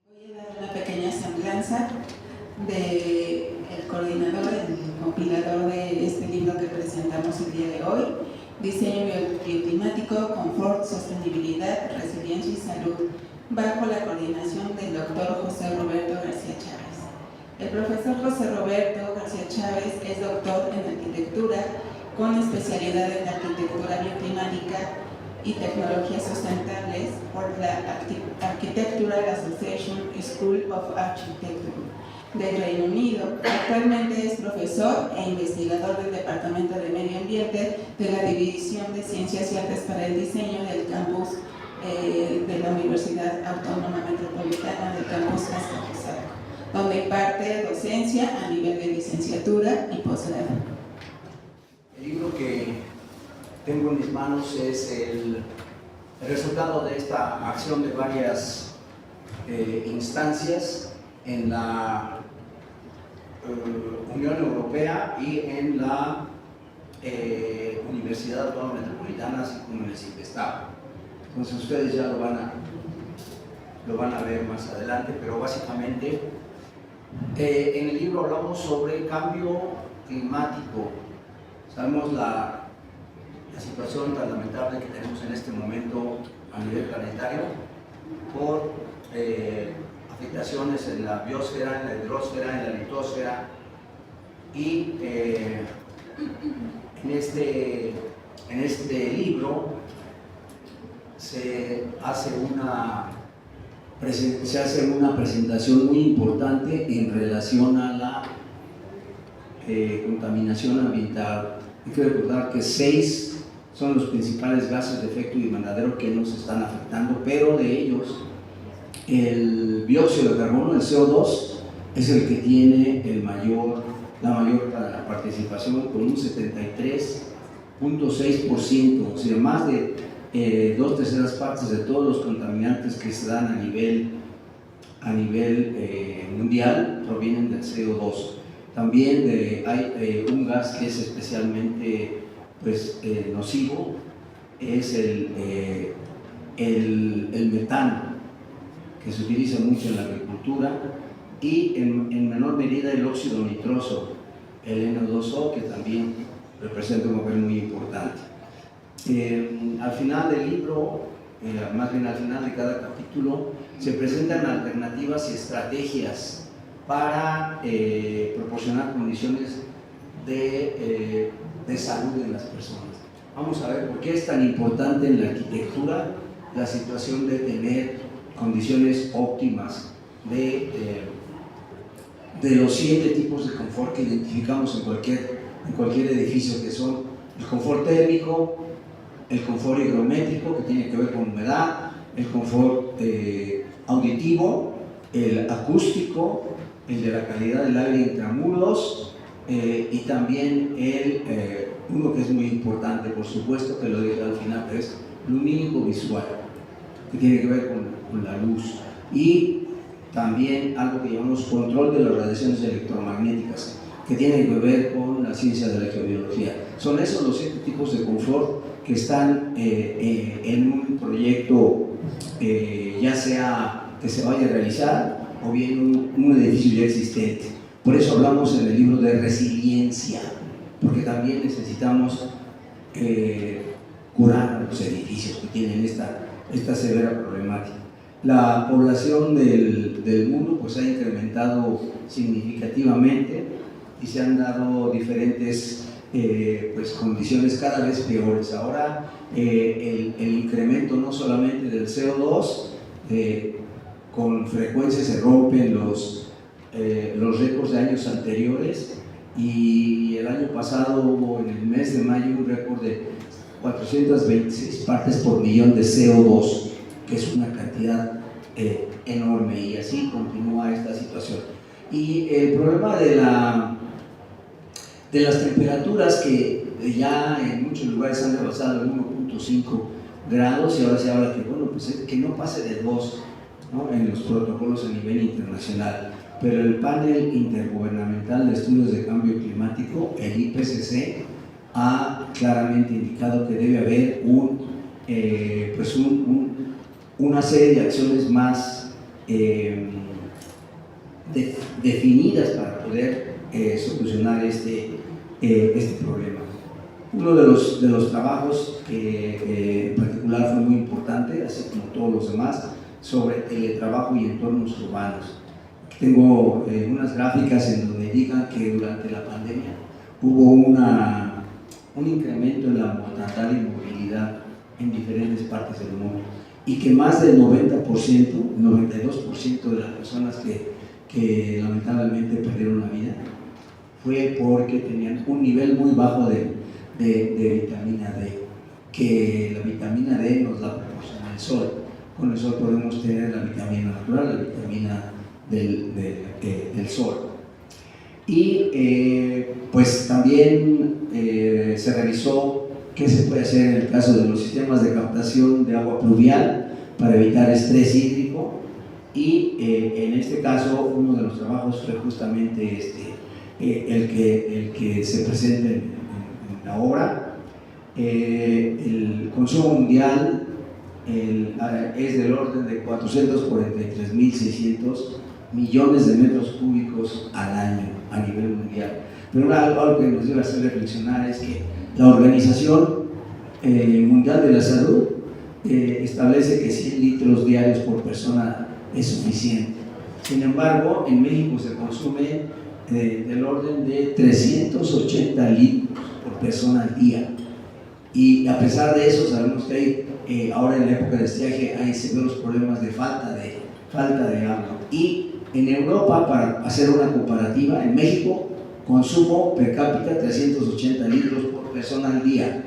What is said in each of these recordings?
Voy a dar una pequeña semblanza del coordinador, el compilador de este libro que presentamos el día de hoy: Diseño bioclimático, confort, sostenibilidad, resiliencia y salud, bajo la coordinación del doctor José Roberto García Chávez. El profesor José Roberto García Chávez es doctor en arquitectura con especialidad en arquitectura bioclimática y tecnologías sustentables por la Architectural Association School of Architecture del Reino Unido. Actualmente es profesor e investigador del Departamento de Medio Ambiente de la División de Ciencias y Artes para el Diseño del campus de la Universidad Autónoma Metropolitana del campus Azcapotzalco, donde imparte docencia a nivel de licenciatura y posgrado. El libro que tengo en mis manos es el resultado de esta acción de varias instancias en la Unión Europea y en la Universidad Autónoma Metropolitana, así como en el CIPESTAB. Entonces ustedes ya lo van a ver más adelante, pero básicamente en el libro hablamos sobre cambio climático. Sabemos la situación tan lamentable que tenemos en este momento a nivel planetario por afectaciones en la biosfera, en la hidrosfera, en la litosfera, y en este libro se hace una presentación muy importante en relación a la contaminación ambiental. Hay que recordar que 6 son los principales gases de efecto invernadero que nos están afectando, pero de ellos el dióxido de carbono, el CO2, es el que tiene la mayor participación, con un 73.6%, o sea, más de 2/3 partes de todos los contaminantes que se dan a nivel mundial provienen del CO2. También hay un gas que es especialmente nocivo, es el metano, que se utiliza mucho en la agricultura, y en menor medida el óxido nitroso, el NO2O, que también representa un papel muy importante. Al final del libro, más bien al final de cada capítulo, se presentan alternativas y estrategias para proporcionar condiciones de salud en las personas. Vamos a ver por qué es tan importante en la arquitectura la situación de tener condiciones óptimas de los 7 tipos de confort que identificamos en cualquier edificio, que son el confort térmico, el confort higrométrico, que tiene que ver con humedad, el confort auditivo, el acústico, el de la calidad del aire intramuros, y también uno que es muy importante, por supuesto, que lo dije al final, pero es lumínico visual, que tiene que ver con la luz, y también algo que llamamos control de las radiaciones electromagnéticas, que tiene que ver con la ciencia de la geobiología. Son esos los 7 tipos de confort que están en un proyecto, ya sea que se vaya a realizar o bien un edificio ya existente. Por eso hablamos en el libro de resiliencia, porque también necesitamos curar los edificios que tienen esta severa problemática. La población del mundo ha incrementado significativamente y se han dado diferentes condiciones cada vez peores. Ahora el incremento no solamente del CO2, con frecuencia se rompen los récords de años anteriores, y el año pasado hubo en el mes de mayo un récord de 426 partes por millón de CO2, que es una cantidad enorme, y así continúa esta situación. Y el problema de las temperaturas, que ya en muchos lugares han rebasado el 1.5 grados, y ahora se habla que no pase de 2, ¿no?, en los protocolos a nivel internacional. Pero el Panel Intergubernamental de Estudios de Cambio Climático, el IPCC, ha claramente indicado que debe haber una serie de acciones más definidas para poder solucionar este problema. Uno de los trabajos que en particular fue muy importante, así como todos los demás, sobre teletrabajo y entornos urbanos. Tengo unas gráficas en donde indican que durante la pandemia hubo un incremento en la mortalidad y movilidad en diferentes partes del mundo, y que más del 90%, 92% de las personas que lamentablemente perdieron la vida fue porque tenían un nivel muy bajo de vitamina D, que la vitamina D nos la proporciona el sol. Con el sol podemos tener la vitamina natural, la vitamina del sol. Y pues también se revisó qué se puede hacer en el caso de los sistemas de captación de agua pluvial para evitar estrés hídrico, y en este caso uno de los trabajos fue justamente el que se presenta en la obra. El consumo mundial es del orden de 443.600 millones de metros cúbicos al año a nivel mundial. Pero algo que nos debe hacer reflexionar es que la Organización Mundial de la Salud establece que 100 litros diarios por persona es suficiente. Sin embargo, en México se consume del orden de 380 litros por persona al día. Y a pesar de eso, sabemos que hay, ahora en la época de estiaje, hay severos problemas de falta de agua. Y en Europa, para hacer una comparativa, en México, consumo per cápita 380 litros por persona al día.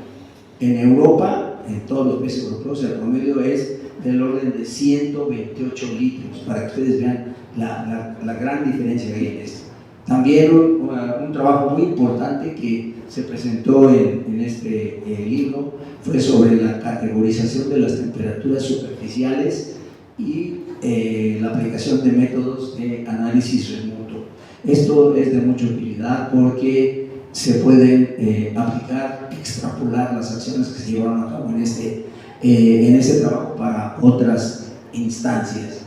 En Europa, en todos los países europeos, el promedio es del orden de 128 litros, para que ustedes vean la gran diferencia que hay en esto. También un trabajo muy importante que se presentó en este libro fue sobre la categorización de las temperaturas superficiales y la aplicación de métodos de análisis remoto. Esto es de mucha utilidad porque se pueden aplicar, extrapolar las acciones que se llevaron a cabo en este trabajo para otras instancias.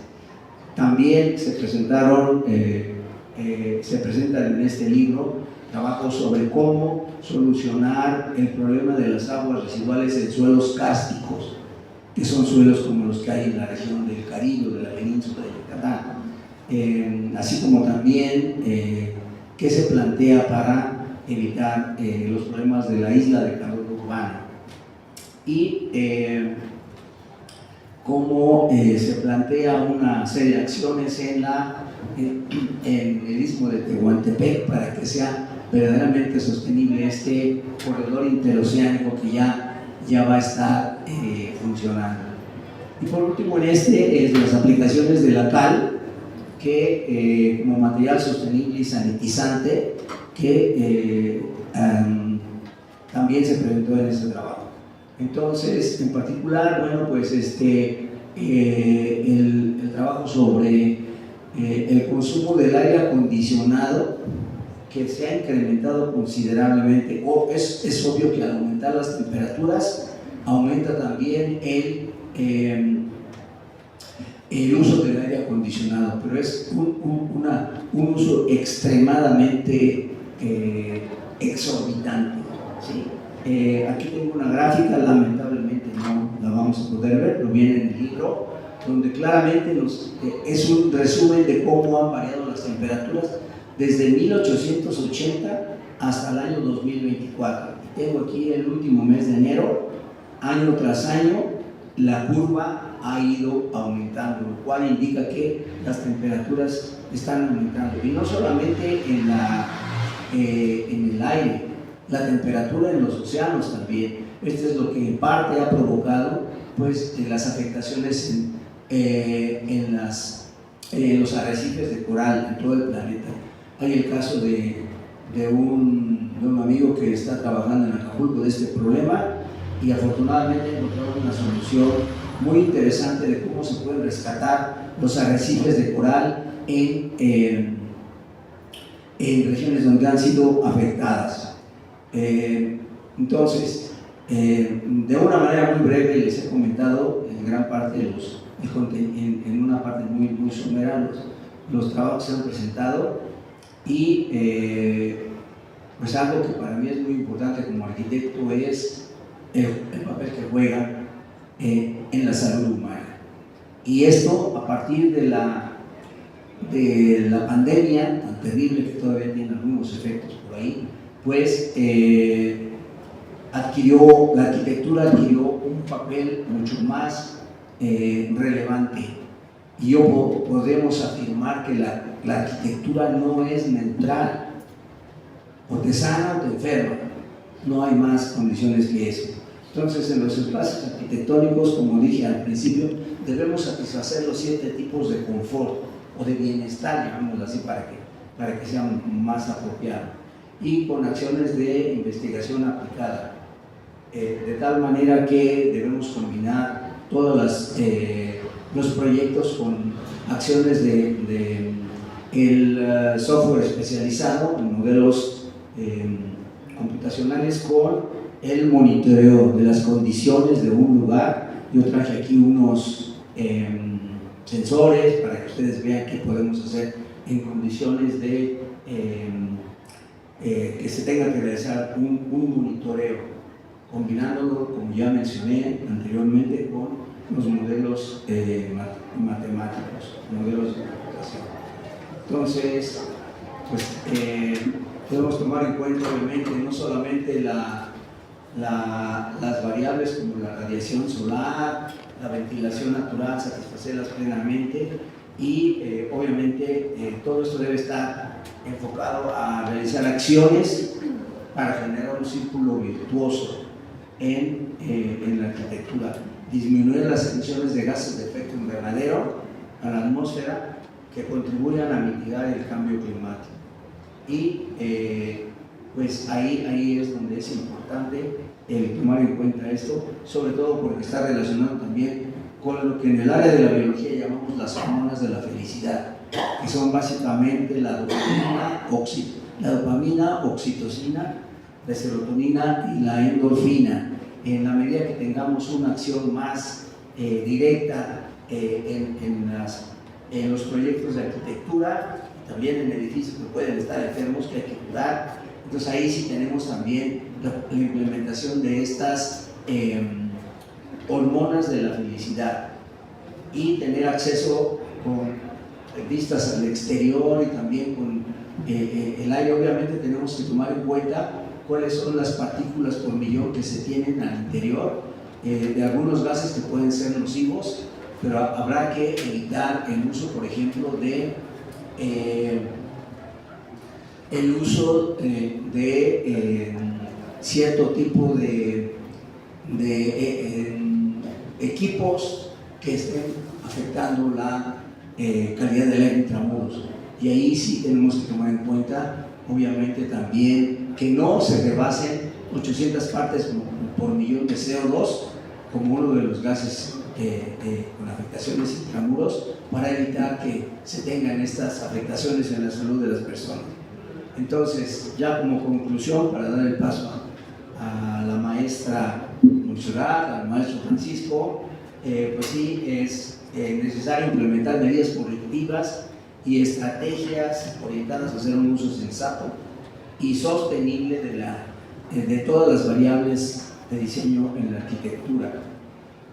También se presentan en este libro trabajos sobre cómo solucionar el problema de las aguas residuales en suelos cársticos, que son suelos como los que hay en la región del Caribe, de la península de Yucatán, así como también qué se plantea para evitar los problemas de la isla de calor urbano, y cómo se plantea una serie de acciones en el istmo de Tehuantepec para que sea verdaderamente sostenible este corredor interoceánico que ya va a estar funcionando. Y por último, en es las aplicaciones de la cal como material sostenible y sanitizante, que también se presentó en este trabajo. Entonces, en particular, bueno, pues el trabajo sobre el consumo del aire acondicionado, que se ha incrementado considerablemente. Es obvio que al aumentar las temperaturas aumenta también el uso del aire acondicionado, pero es un uso extremadamente exorbitante, ¿sí? Aquí tengo una gráfica, lamentablemente no la vamos a poder ver, pero viene en el libro, donde claramente es un resumen de cómo han variado las temperaturas desde 1880 hasta el año 2024. Tengo aquí el último mes de enero, año tras año, la curva ha ido aumentando, lo cual indica que las temperaturas están aumentando. Y no solamente en el aire, la temperatura en los océanos también. Esto es lo que en parte ha provocado pues, las afectaciones en los arrecifes de coral en todo el planeta. Hay el caso de un amigo que está trabajando en Acapulco de este problema, y afortunadamente encontramos una solución muy interesante de cómo se pueden rescatar los arrecifes de coral en regiones donde han sido afectadas. Entonces, de una manera muy breve les he comentado en gran parte en una parte muy somera los trabajos que se han presentado y pues algo que para mí es muy importante como arquitecto es el papel que juega en la salud humana. Y esto a partir de la pandemia tan terrible que todavía tiene algunos efectos por ahí, pues la arquitectura adquirió un papel mucho más relevante. Y podemos afirmar que la arquitectura no es neutral, o te sana o te enferma, no hay más condiciones que eso. Entonces, en los espacios arquitectónicos, como dije al principio, debemos satisfacer los 7 tipos de confort o de bienestar, llamémoslo así, para que sea más apropiado, y con acciones de investigación aplicada, de tal manera que debemos combinar todos los proyectos con acciones de el software especializado en modelos computacionales con el monitoreo de las condiciones de un lugar. Yo traje aquí unos sensores para que ustedes vean qué podemos hacer en condiciones de que se tenga que realizar un monitoreo, combinándolo, como ya mencioné anteriormente, con los modelos matemáticos, modelos de computación. Entonces, pues debemos tomar en cuenta obviamente no solamente las variables como la radiación solar, la ventilación natural, satisfacerlas plenamente y obviamente todo esto debe estar enfocado a realizar acciones para generar un círculo virtuoso en la arquitectura, disminuir las emisiones de gases de efecto invernadero a la atmósfera que contribuyan a mitigar el cambio climático. Y pues ahí es donde es importante tomar en cuenta esto, sobre todo porque está relacionado también con lo que en el área de la biología llamamos las hormonas de la felicidad, que son básicamente la dopamina, oxitocina, la serotonina y la endorfina. En la medida que tengamos una acción más directa en los proyectos de arquitectura, también en edificios que pueden estar enfermos que hay que cuidar, entonces ahí sí tenemos también la implementación de estas hormonas de la felicidad y tener acceso con vistas al exterior y también con el aire. Obviamente tenemos que tomar en cuenta cuáles son las partículas por millón que se tienen al interior de algunos gases que pueden ser nocivos, pero habrá que evitar el uso, por ejemplo, de cierto tipo de equipos que estén afectando la calidad del aire intramuros. Y ahí sí tenemos que tomar en cuenta, obviamente, también que no se rebasen 800 partes por millón de CO2 como uno de los gases con afectaciones intramuros, para evitar que se tengan estas afectaciones en la salud de las personas. Entonces, ya como conclusión, para dar el paso a la maestra Montserrat, al maestro Francisco, pues sí es necesario implementar medidas correctivas y estrategias orientadas a hacer un uso sensato y sostenible de todas las variables de diseño en la arquitectura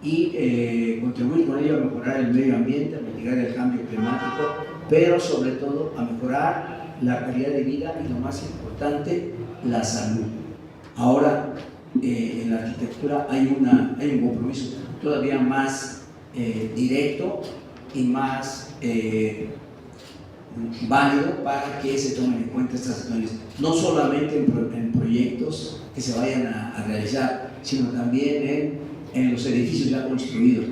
y contribuir con ello a mejorar el medio ambiente, a mitigar el cambio climático, pero sobre todo a mejorar la calidad de vida y, lo más importante, la salud. Ahora, en la arquitectura hay un compromiso todavía más directo y más válido para que se tomen en cuenta estas acciones, no solamente en proyectos que se vayan a realizar, sino también en los edificios ya construidos,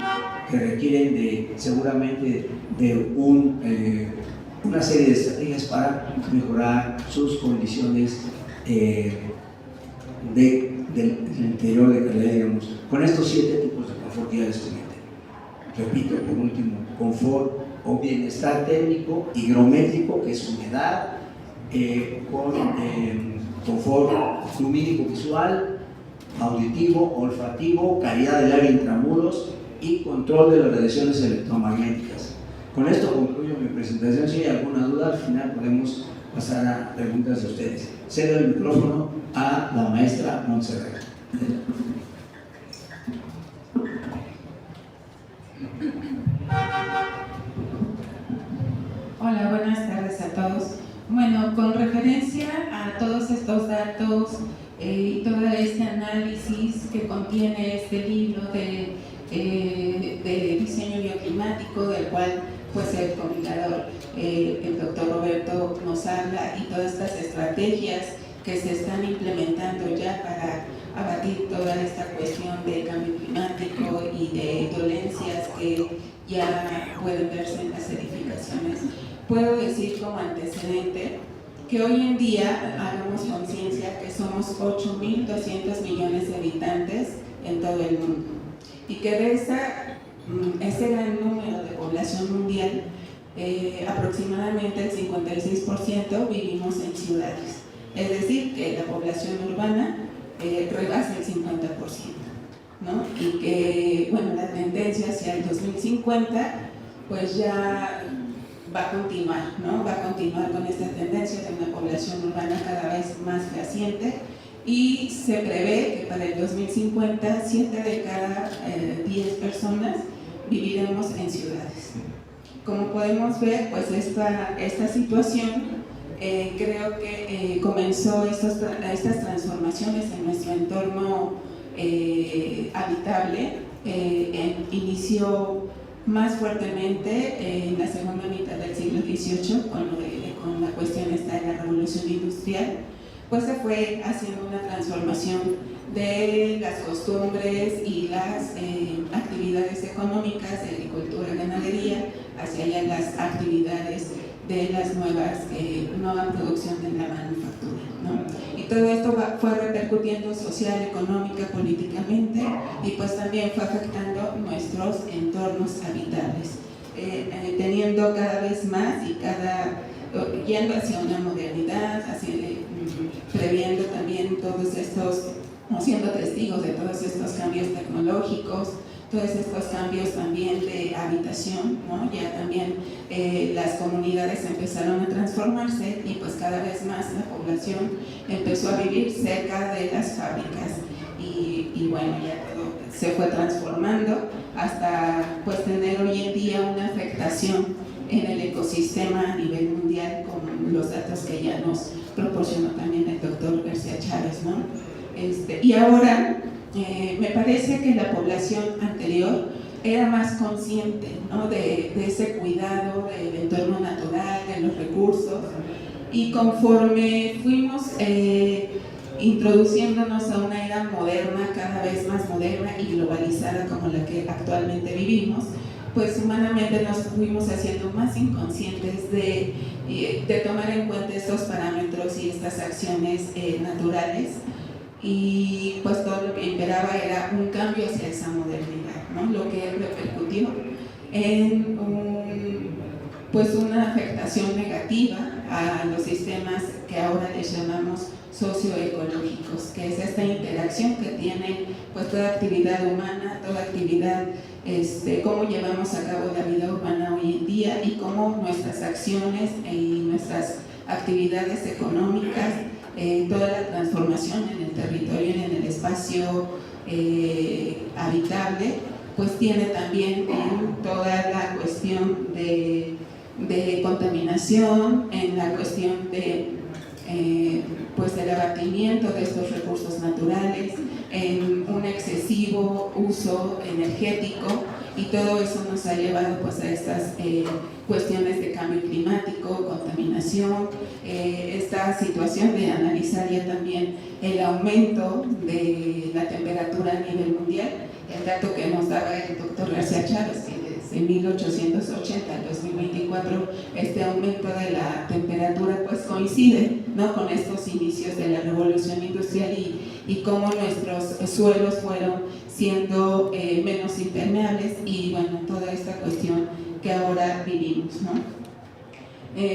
que requieren seguramente de una serie de estrategias para mejorar sus condiciones del interior de calidad, digamos, con estos 7 tipos de confort que ya les comenté. Repito, por último, confort o bienestar térmico, higrométrico, que es humedad, con confort lumínico visual, auditivo, olfativo, calidad del aire intramuros y control de las radiaciones electromagnéticas. Con esto concluyo mi presentación. Si hay alguna duda, al final podemos pasar a preguntas de ustedes. Cedo el micrófono a la maestra Montserrat. Hola, buenas tardes a todos. Bueno, con referencia a todos estos datos y todo este análisis que contiene este libro de diseño bioclimático, del cual pues el compilador, el doctor Roberto, nos habla, y todas estas estrategias que se están implementando ya para abatir toda esta cuestión de cambio climático y de dolencias que ya pueden verse en las edificaciones. Puedo decir como antecedente que hoy en día hagamos conciencia que somos 8.200 millones de habitantes en todo el mundo, y que de ese gran número de población mundial, aproximadamente el 56% vivimos en ciudades. Es decir, que la población urbana rebasa el 50%, ¿no? Y que, bueno, la tendencia hacia el 2050 pues ya va a continuar, ¿no? Va a continuar con esta tendencia de una población urbana cada vez más creciente, y se prevé que para el 2050 7 de cada 10 personas viviremos en ciudades. Como podemos ver, pues esta situación creo que comenzó estas transformaciones en nuestro entorno habitable, inició más fuertemente en la segunda mitad del siglo XVIII con la cuestión esta de la revolución industrial. Pues se fue haciendo una transformación de las costumbres y las actividades económicas de agricultura y ganadería hacia ya las actividades de las nueva producción de la manufactura, ¿no? Y todo esto fue repercutiendo social, económica, políticamente, y pues también fue afectando nuestros entornos habitables, teniendo cada vez más y yendo hacia una modernidad, previendo también todos estos, o siendo testigos de todos estos cambios tecnológicos, todos estos cambios también de habitación, ¿no? Ya también las comunidades empezaron a transformarse, y pues cada vez más la población empezó a vivir cerca de las fábricas, y bueno, ya todo se fue transformando hasta pues tener hoy en día una afectación en el ecosistema a nivel mundial, con los datos que ya nos proporcionó también el doctor García Chávez, ¿no? Y ahora me parece que la población anterior era más consciente, ¿no? de ese cuidado del entorno natural, de los recursos, y conforme fuimos introduciéndonos a una era moderna, cada vez más moderna y globalizada como la que actualmente vivimos, pues humanamente nos fuimos haciendo más inconscientes de tomar en cuenta estos parámetros y estas acciones naturales, y pues todo lo que imperaba era un cambio hacia esa modernidad, ¿no? Lo que repercutió en pues una afectación negativa a los sistemas que ahora les llamamos socioecológicos, que es esta interacción que tiene pues toda actividad humana, toda actividad, cómo llevamos a cabo la vida urbana hoy en día, y cómo nuestras acciones y nuestras actividades económicas, toda la transformación en el territorio y en el espacio habitable, pues tiene también en toda la cuestión de contaminación, en la cuestión de pues del abatimiento de estos recursos naturales, en un excesivo uso energético, y todo eso nos ha llevado pues a estas cuestiones de cambio climático, contaminación, esta situación de analizar ya también el aumento de la temperatura a nivel mundial. El dato que nos daba el doctor García Chávez, que desde 1880 al 2024 este aumento de la temperatura pues coincide, ¿no? con estos inicios de la revolución industrial, y cómo nuestros suelos fueron siendo menos impermeables, y bueno, toda esta cuestión que ahora vivimos, ¿no?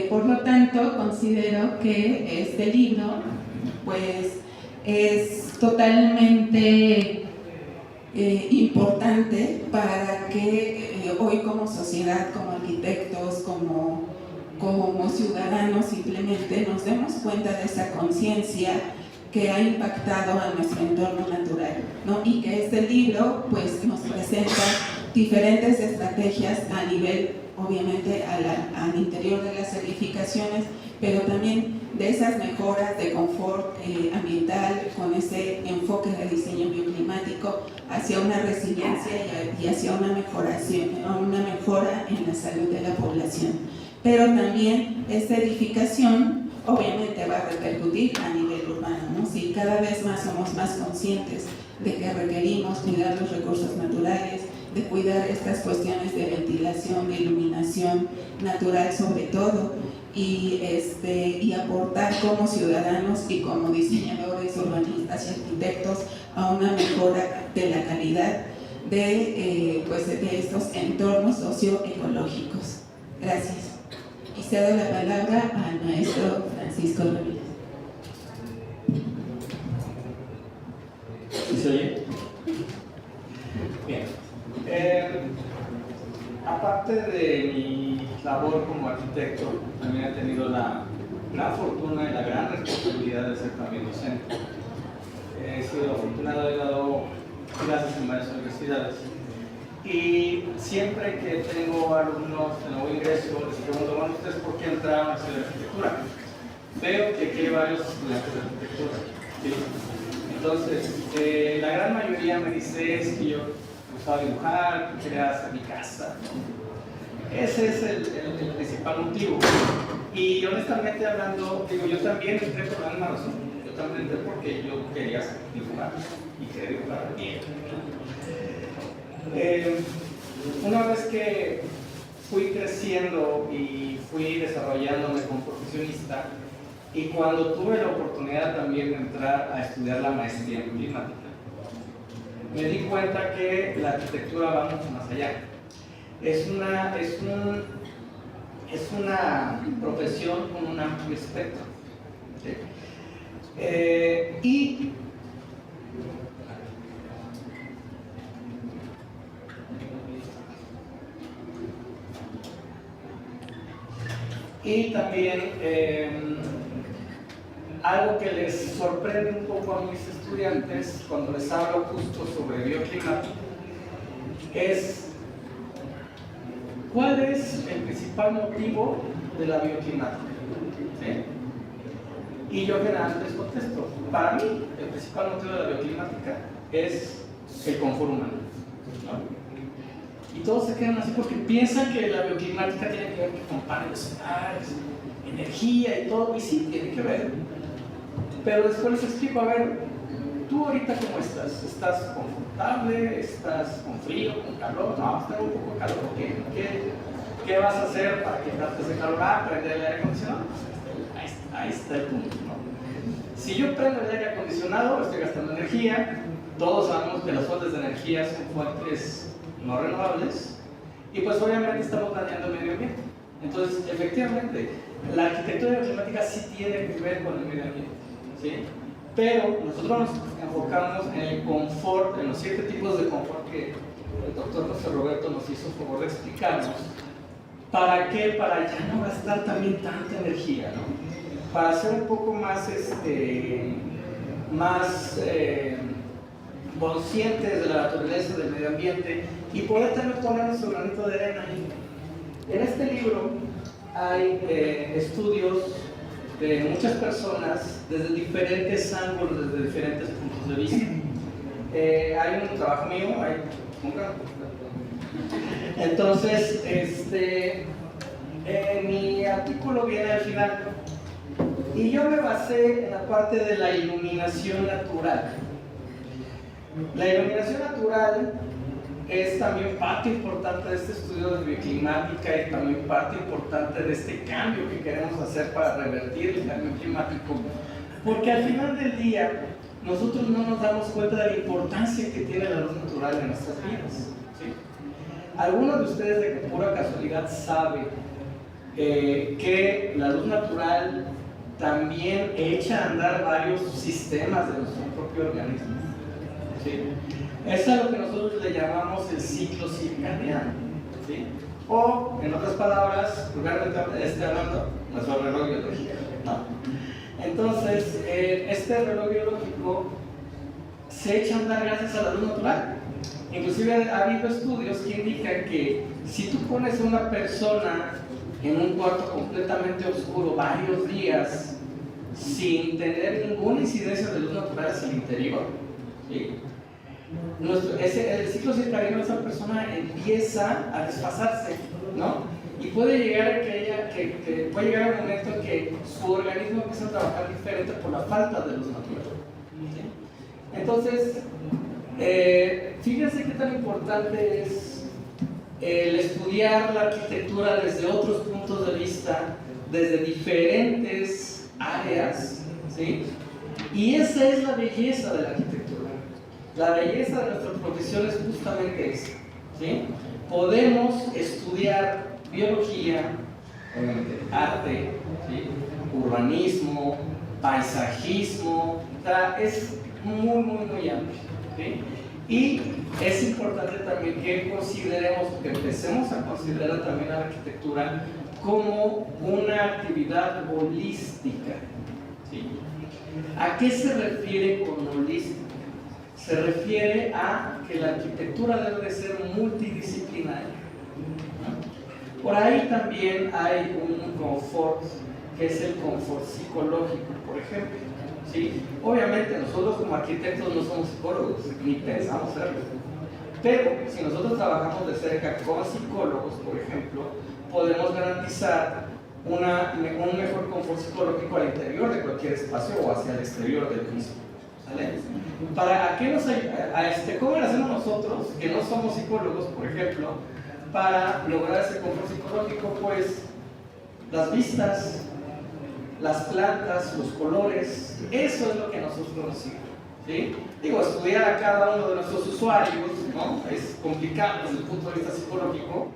Por lo tanto, considero que este libro pues es totalmente importante para que hoy como sociedad, como arquitectos, como ciudadanos simplemente nos demos cuenta de esa conciencia que ha impactado a nuestro entorno natural, ¿no? Y que este libro pues nos presenta diferentes estrategias a nivel, obviamente, al interior de las edificaciones, pero también de esas mejoras de confort ambiental, con ese enfoque de diseño bioclimático hacia una resiliencia y hacia una mejora en la salud de la población. Pero también esta edificación obviamente va a repercutir a nivel urbano, ¿no? Si cada vez más somos más conscientes de que requerimos cuidar los recursos naturales, de cuidar estas cuestiones de ventilación, de iluminación natural sobre todo, y aportar como ciudadanos y como diseñadores, urbanistas y arquitectos a una mejora de la calidad de estos entornos socioecológicos. Gracias. Y cedo la palabra al maestro Francisco Ramírez. ¿Sí se oye? Bien. Aparte de mi labor como arquitecto, también he tenido la gran fortuna y la gran responsabilidad de ser también docente. He sido afortunado, he dado clases en varias universidades. Y siempre que tengo alumnos de nuevo ingreso, les pregunto, bueno, ¿ustedes por qué entraron a estudiar arquitectura? Veo que aquí hay varios estudiantes de arquitectura, ¿sí? Entonces, la gran mayoría me dice, es que yo gustaba dibujar, que quería hacer mi casa, ¿no? Ese es el principal motivo. Y honestamente hablando, digo, yo también entré por la misma razón. Yo también entré porque yo quería dibujar y quería dibujar bien. Una vez que fui creciendo y fui desarrollándome como profesionista, y cuando tuve la oportunidad también de entrar a estudiar la maestría en climática, me di cuenta que la arquitectura va mucho más allá. Es una profesión con un amplio espectro, ¿sí? Y también algo que les sorprende un poco a mis estudiantes cuando les hablo justo sobre bioclimática es ¿cuál es el principal motivo de la bioclimática? ¿Sí? Y yo generalmente les contesto, para mí el principal motivo de la bioclimática es el confort humano, ¿no? Y todos se quedan así porque piensan que la bioclimática tiene que ver con paneles solares, energía y todo, y sí, tiene que ver. Pero después les explico, a ver, ¿tú ahorita cómo estás? ¿Estás confortable? ¿Estás con frío, con calor? No, tengo un poco de calor. ¿Qué vas a hacer para quitarte ese calor? ¿Prender el aire acondicionado? Ahí está el punto, ¿no? Si yo prendo el aire acondicionado, estoy gastando energía. Todos sabemos que las fuentes de energía son fuentes no renovables, y pues obviamente estamos dañando el medio ambiente. Entonces, efectivamente, la arquitectura climática sí tiene que ver con el medio ambiente, ¿sí? Pero nosotros nos enfocamos en el confort, en los 7 tipos de confort que el doctor José Roberto nos hizo favor de explicarnos. ¿Para qué? Para ya no gastar también tanta energía, ¿no? Para ser un poco más, conscientes de la naturaleza del medio ambiente y poder también poner nuestro granito de arena ahí. En este libro hay estudios de muchas personas desde diferentes ángulos, desde diferentes puntos de vista. Hay un trabajo mío, hay un campo. Entonces, mi artículo viene al final y yo me basé en la parte de la iluminación natural. La iluminación natural es también parte importante de este estudio de bioclimática y también parte importante de este cambio que queremos hacer para revertir el cambio climático, porque al final del día nosotros no nos damos cuenta de la importancia que tiene la luz natural en nuestras vidas, ¿sí? Algunos de ustedes de pura casualidad saben que la luz natural también echa a andar varios sistemas de nuestro propio organismo, ¿sí? Es a lo que nosotros le llamamos el ciclo circadiano, ¿sí? O, en otras palabras, en lugar de estar hablando, nuestro reloj biológico, ¿no? Entonces, este reloj biológico se echa a andar gracias a la luz natural. Inclusive ha habido estudios que indican que si tú pones a una persona en un cuarto completamente oscuro varios días sin tener ninguna incidencia de luz natural hacia el interior, ¿sí? El ciclo circadiano de esa persona empieza a desfasarse, ¿no? Y puede llegar a puede llegar a un momento en que su organismo empieza a trabajar diferente por la falta de luz natural, ¿sí? Entonces, fíjense qué tan importante es el estudiar la arquitectura desde otros puntos de vista, desde diferentes áreas, ¿sí? Y esa es la belleza de la arquitectura. La belleza de nuestra profesión es justamente esa, ¿sí? Podemos estudiar biología, arte, ¿sí? Urbanismo, paisajismo, o sea, es muy amplio, ¿sí? Y es importante también que consideremos, que empecemos a considerar también a la arquitectura como una actividad holística, ¿sí? ¿A qué se refiere con holística? Se refiere a que la arquitectura debe de ser multidisciplinaria, ¿no? Por ahí también hay un confort, que es el confort psicológico, por ejemplo, ¿sí? Obviamente nosotros como arquitectos no somos psicólogos, ni pensamos serlo, pero si nosotros trabajamos de cerca con psicólogos, por ejemplo, podemos garantizar un mejor confort psicológico al interior de cualquier espacio o hacia el exterior del mismo, ¿sale? ¿Para qué nos ayuda? ¿Cómo lo hacemos nosotros, que no somos psicólogos, por ejemplo, para lograr ese confort psicológico? Pues las vistas, las plantas, los colores, eso es lo que nosotros nos sirve, ¿sí? Digo, estudiar a cada uno de nuestros usuarios, ¿no? Es complicado desde el punto de vista psicológico,